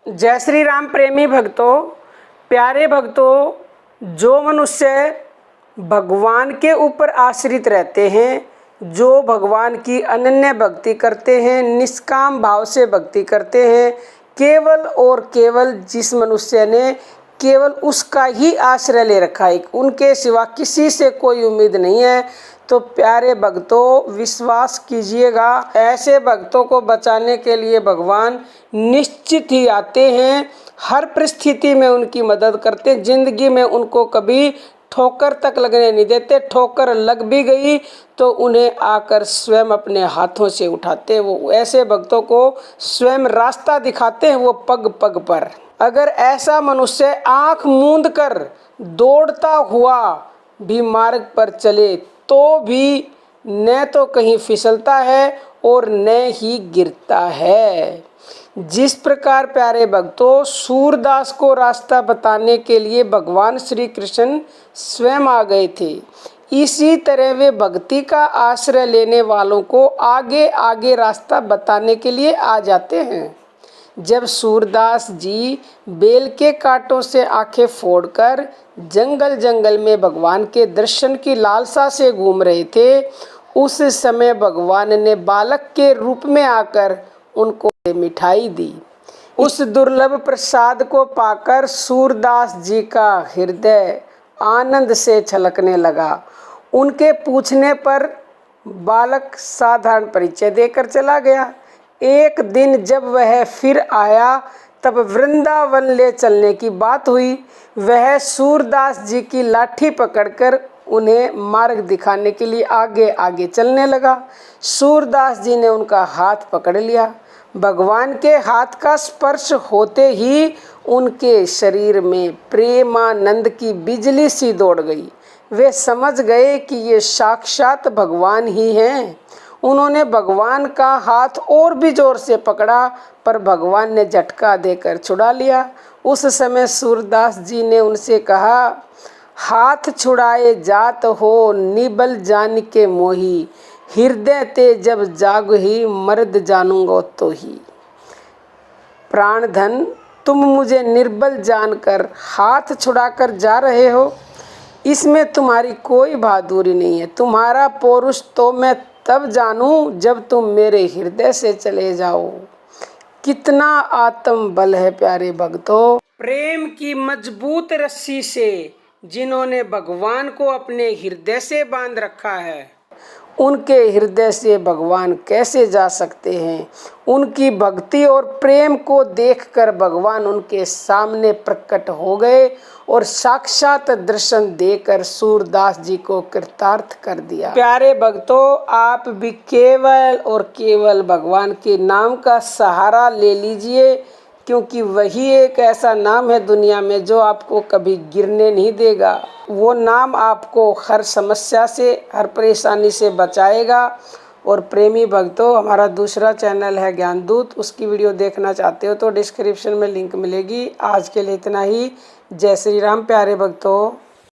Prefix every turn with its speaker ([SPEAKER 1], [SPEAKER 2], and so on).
[SPEAKER 1] जय श्री राम प्रेमी भक्तों, प्यारे भक्तों, जो मनुष्य भगवान के ऊपर आश्रित रहते हैं, जो भगवान की अनन्य भक्ति करते हैं, निष्काम भाव से भक्ति करते हैं, केवल और केवल जिस मनुष्य ने केवल उसका ही आश्रय ले रखा है, उनके सिवा किसी से कोई उम्मीद नहीं है, तो प्यारे भक्तों विश्वास कीजिएगा, ऐसे भक्तों को बचाने के लिए भगवान निश्चित ही आते हैं। हर परिस्थिति में उनकी मदद करते, जिंदगी में उनको कभी ठोकर तक लगने नहीं देते। ठोकर लग भी गई तो उन्हें आकर स्वयं अपने हाथों से उठाते। वो ऐसे भक्तों को स्वयं रास्ता दिखाते हैं, वो पग पग पर। अगर ऐसा मनुष्य आंख मूंद कर दौड़ता हुआ भी मार्ग पर चले तो भी न तो कहीं फिसलता है और न ही गिरता है। जिस प्रकार प्यारे भक्तों सूरदास को रास्ता बताने के लिए भगवान श्री कृष्ण स्वयं आ गए थे, इसी तरह वे भक्ति का आश्रय लेने वालों को आगे आगे रास्ता बताने के लिए आ जाते हैं। जब सूरदास जी बेल के कांटों से आंखें फोड़कर जंगल जंगल में भगवान के दर्शन की लालसा से घूम रहे थे, उस समय भगवान ने बालक के रूप में आकर उनको मिठाई दी। उस दुर्लभ प्रसाद को पाकर सूरदास जी का हृदय आनंद से छलकने लगा। उनके पूछने पर बालक साधारण परिचय देकर चला गया। एक दिन जब वह फिर आया तब वृंदावन ले चलने की बात हुई। वह सूरदास जी की लाठी पकड़कर उन्हें मार्ग दिखाने के लिए आगे आगे चलने लगा। सूरदास जी ने उनका हाथ पकड़ लिया। भगवान के हाथ का स्पर्श होते ही उनके शरीर में प्रेमानंद की बिजली सी दौड़ गई। वे समझ गए कि ये साक्षात भगवान ही हैं। उन्होंने भगवान का हाथ और भी जोर से पकड़ा, पर भगवान ने झटका देकर छुड़ा लिया। उस समय सूरदास जी ने उनसे कहा, हाथ छुड़ाए जात हो निबल जान के मोही, हृदय ते जब जाग ही मर्द जानूंगा तो ही। प्राण धन, तुम मुझे निर्बल जानकर हाथ छुड़ाकर जा रहे हो, इसमें तुम्हारी कोई बहादुरी नहीं है। तुम्हारा पौरुष तो मैं तब जानूं जब तुम मेरे हृदय से चले जाओ। कितना आत्म बल है प्यारे भक्तों। प्रेम की मजबूत रस्सी से जिन्होंने भगवान को अपने हृदय से बांध रखा है, उनके हृदय से भगवान कैसे जा सकते हैं। उनकी भक्ति और प्रेम को देखकर भगवान उनके सामने प्रकट हो गए और साक्षात दर्शन देकर सूरदास जी को कृतार्थ कर दिया। प्यारे भक्तों, आप भी केवल और केवल भगवान के नाम का सहारा ले लीजिए, क्योंकि वही एक ऐसा नाम है दुनिया में जो आपको कभी गिरने नहीं देगा। वो नाम आपको हर समस्या से, हर परेशानी से बचाएगा। और प्रेमी भक्तों, हमारा दूसरा चैनल है ज्ञान दूत, उसकी वीडियो देखना चाहते हो तो डिस्क्रिप्शन में लिंक मिलेगी। आज के लिए इतना ही। जय श्री राम प्यारे भक्तों।